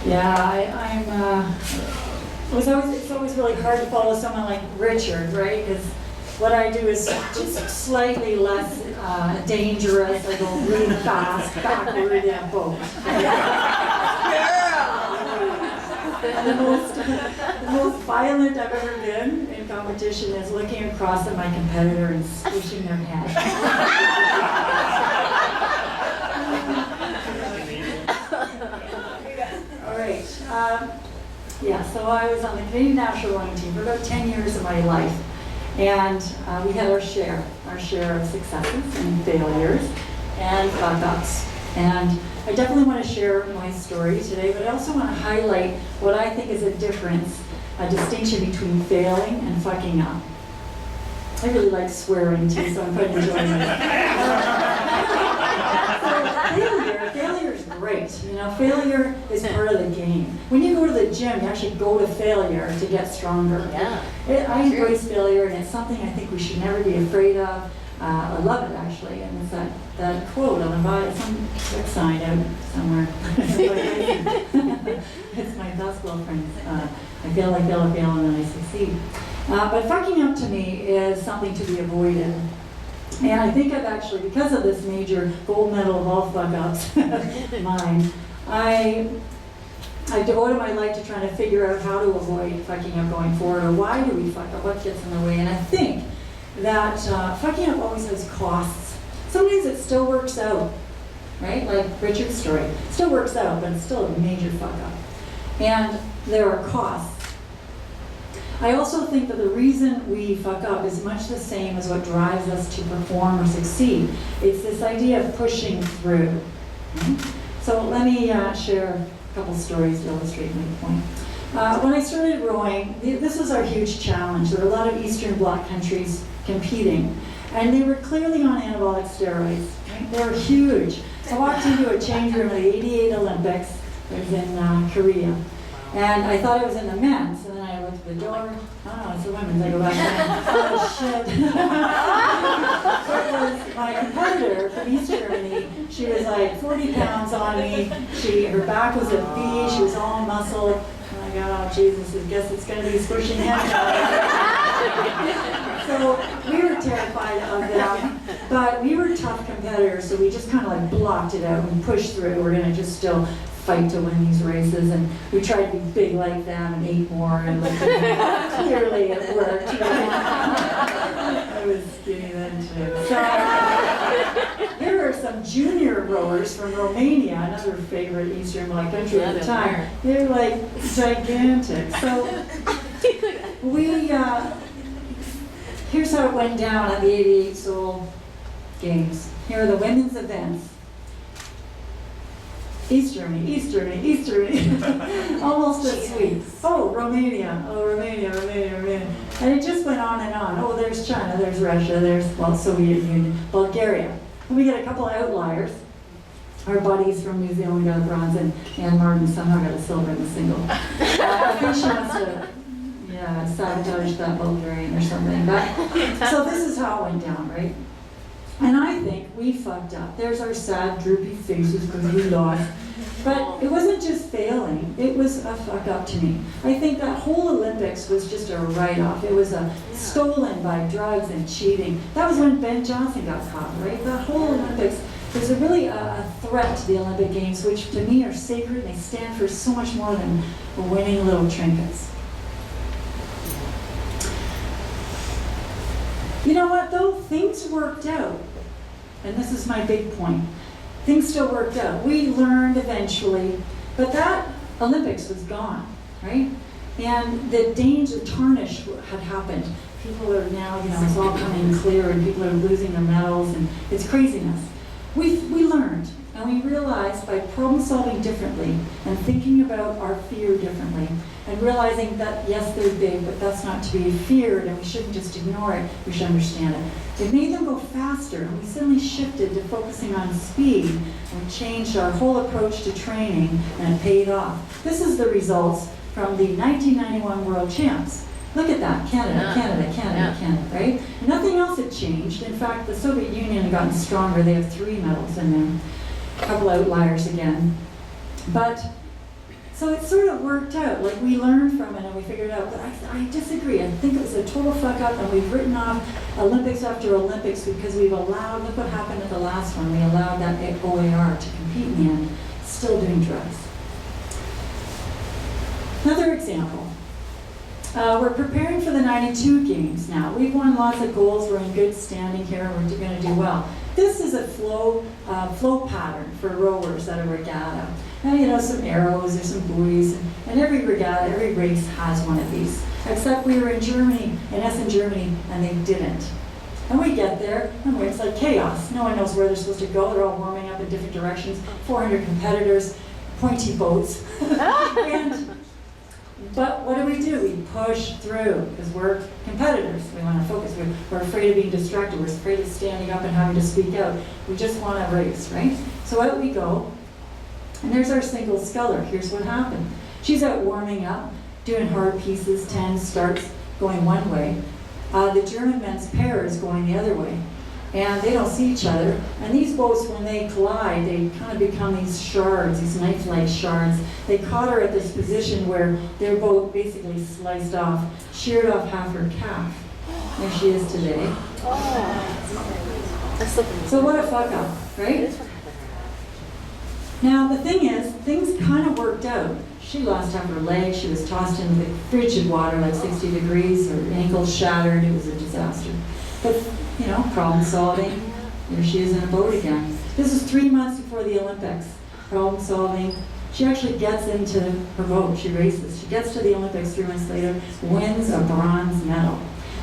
Yeah, it's always really hard to follow someone like Richard, right? Because what I do is just slightly less dangerous. I go really fast backward in a boat. The most violent I've ever been in competition is looking across at my competitor and squishing their head. All right. So I was on the Canadian national rowing team for about 10 years of my life. And we had our share of successes and failures and fuck-ups. And I definitely want to share my story today, but I also want to highlight what I think is a difference, a distinction between failing and fucking up. I really like swearing too, so I'm quite enjoying it. Failure is great. You know, failure is part of the game. When you go to the gym, you actually go to failure to get stronger. Yeah. I embrace failure, and it's something I think we should never be afraid of. I love it actually, and it's that quote on the bottom, some sign out somewhere. It's my basketball friends. I fail, and then I succeed. But fucking up to me is something to be avoided. And I think I've actually, because of this major gold medal of all fuck-ups, mine, I devoted my life to trying to figure out how to avoid fucking up going forward, or why do we fuck up, what gets in the way. And I think that fucking up always has costs. Sometimes it still works out, right? Like Richard's story. It still works out, but it's still a major fuck up. And there are costs. I also think that the reason we fuck up is much the same as what drives us to perform or succeed. It's this idea of pushing through. Right? So let me share a couple stories to illustrate my point. When I started rowing, this was our huge challenge. There were a lot of Eastern Bloc countries competing, and they were clearly on anabolic steroids. Right? They were huge. I walked into a change room at the '88 Olympics. It was in Korea. And I thought it was in the men's, and then I looked at the door. Oh, it's the women's. I go back in. Oh, shit. It was my competitor from East Germany. She was like 40 pounds on me. Her back was a V. She was all muscle. I'm like, oh, Jesus, I guess it's going to be squishing him. So we were terrified of them, but we were tough competitors, so we just kind of like blocked it out and pushed through. We're going to just still fight to win these races, and we tried to be big like them and ate more, and clearly it worked. I was skinny then too. So here are some junior rowers from Romania, another favorite Eastern Bloc country at the time. They're like gigantic. So here's how it went down at the '88 Seoul Games. Here are the women's events. East Germany, almost as sweet. Oh, Romania, Romania. And it just went on and on. Oh, there's China, there's Russia, there's, Soviet Union, Bulgaria. And we get a couple of outliers. Our buddies from New Zealand got a bronze, and Anne Martin somehow got a silver in the single. I think she must have, sabotaged that Bulgarian or something. So this is how it went down, right? And I think we fucked up. There's our sad, droopy faces because we lost. But it wasn't just failing, it was a fuck up to me. I think that whole Olympics was just a write-off. It was stolen by drugs and cheating. That was when Ben Johnson got caught, right? The whole Olympics was really a threat to the Olympic Games, which to me are sacred. They stand for so much more than winning little trinkets. You know what, though? Things worked out. And this is my big point. Things still worked out. We learned eventually, but that Olympics was gone, right? And the danger, tarnish had happened. People are now, it's all coming clear, and people are losing their medals, and it's craziness. We learned, and we realized by problem solving differently and thinking about our fear differently, and realizing that, yes, they're big, but that's not to be feared, and we shouldn't just ignore it, we should understand it. It made them go faster, and we suddenly shifted to focusing on speed, and we changed our whole approach to training, and it paid off. This is the results from the 1991 World Champs. Look at that, Canada, right? Nothing else had changed. In fact, the Soviet Union had gotten stronger. They have 3 medals in there, a couple outliers again. But So it sort of worked out, like we learned from it and we figured it out, but I disagree. I think it was a total fuck up and we've written off Olympics after Olympics because we've allowed, look what happened at the last one, we allowed that OAR to compete in the end, still doing drugs. Another example, we're preparing for the 92 games now. We've won lots of goals, we're in good standing here, and we're going to do well. This is a flow pattern for rowers at a regatta. And you know, some arrows, there's some buoys, and every regatta, every race has one of these. Except we were in Germany, in Essen, Germany, and they didn't. And we get there, and it's like chaos. No one knows where they're supposed to go. They're all warming up in different directions. 400 competitors, pointy boats. But what do? We push through, because we're competitors. We want to focus. We're afraid of being distracted. We're afraid of standing up and having to speak out. We just want to race, right? So out we go. And there's our single sculler. Here's what happened. She's out warming up, doing hard pieces, 10 starts going one way. The German men's pair is going the other way. And they don't see each other. And these boats, when they collide, they kind of become these shards, these knife-like shards. They caught her at this position where their boat basically sliced off, sheared off half her calf. There she is today. So what a fuck up, right? Now the thing is, things kind of worked out. She lost half her leg, she was tossed into the frigid water like 60 degrees, her ankles shattered, it was a disaster. But, you know, problem solving, here she is in a boat again. This is 3 months before the Olympics, problem solving. She actually gets into her boat, she races. She gets to the Olympics 3 months later, wins a bronze medal.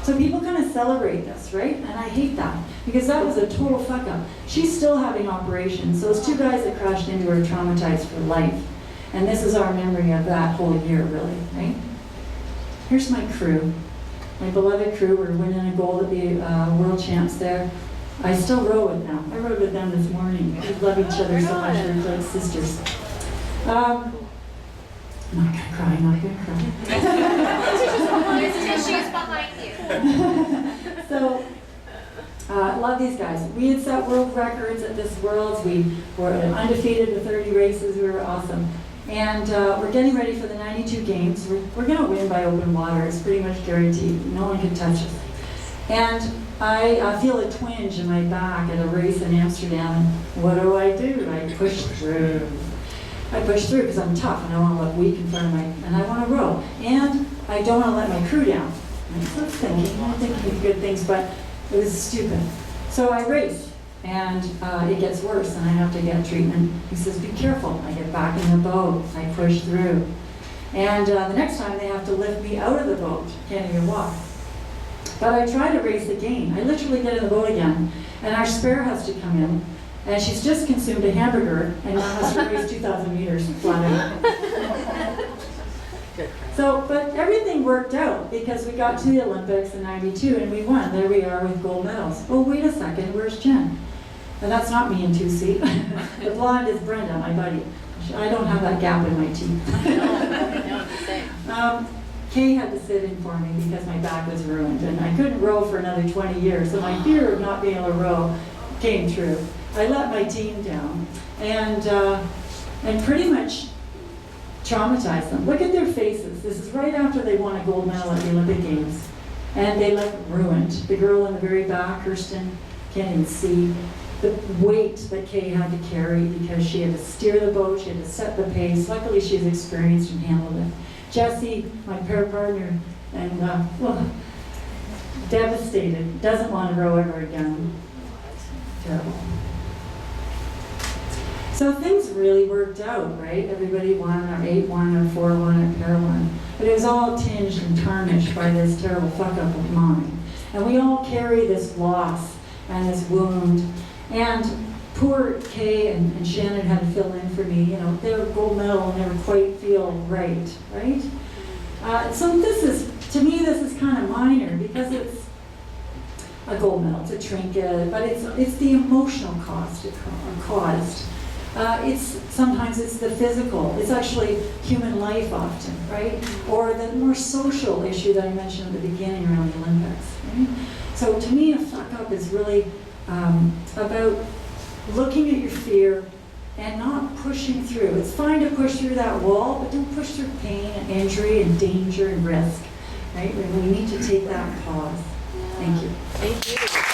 So people kind of celebrate this, right? And I hate that, because that was a total fuck up. She's still having operations. Those two guys that crashed into her are traumatized for life. And this is our memory of that whole year, really, right? Here's my crew, my beloved crew. We're winning a gold at the World Champs there. I still row with them. I rowed with them this morning. We love each other so much. We're like sisters. I'm not gonna cry, not gonna cry. She's behind you. So, love these guys. We had set world records at this Worlds. We were undefeated in 30 races. We were awesome. And we're getting ready for the 92 games. We're going to win by open water. It's pretty much guaranteed. No one can touch us. And I feel a twinge in my back at a race in Amsterdam. And what do? I push through. I push through because I'm tough and I want to look weak in front of and I want to row. And I don't want to let my crew down. I'm thinking good things, but it was stupid. So I race. And it gets worse, and I have to get treatment. He says, be careful. I get back in the boat. I push through. And the next time, they have to lift me out of the boat. Can't even walk. But I try to race again. I literally get in the boat again, and our spare has to come in. And she's just consumed a hamburger, and now has to race 2,000 meters flat out. So, but everything worked out because we got to the Olympics in '92 and we won. There we are with gold medals. Oh, wait a second, where's Jen? And that's not me in 2C. The blonde is Brenda, my buddy. I don't have that gap in my teeth. Kay had to sit in for me because my back was ruined and I couldn't row for another 20 years. So my fear of not being able to row came true. I let my team down and pretty much traumatized them. Look at their faces. This is right after they won a gold medal at the Olympic Games. And they look ruined. The girl in the very back, Kirsten, can't even see. The weight that Kay had to carry because she had to steer the boat, she had to set the pace. Luckily, she's experienced and handled it. Jessie, my pair partner, and devastated, doesn't want to row ever again. Terrible. So things really worked out, right? Everybody won, our 8-1, our 4-1, our pair won. But it was all tinged and tarnished by this terrible fuck-up of mine. And we all carry this loss and this wound. And poor Kay and Shannon had to fill in for me. You know, their gold medal will never quite feel right? So this is, to me, this is kind of minor because it's a gold medal, it's a trinket, but it's the emotional cost it caused. Sometimes it's the physical. It's actually human life often, right? Or the more social issue that I mentioned at the beginning around the Olympics, right? So to me, a fuck up is really about looking at your fear and not pushing through. It's fine to push through that wall, but don't push through pain and injury and danger and risk, right? We need to take that pause. Thank you. Thank you.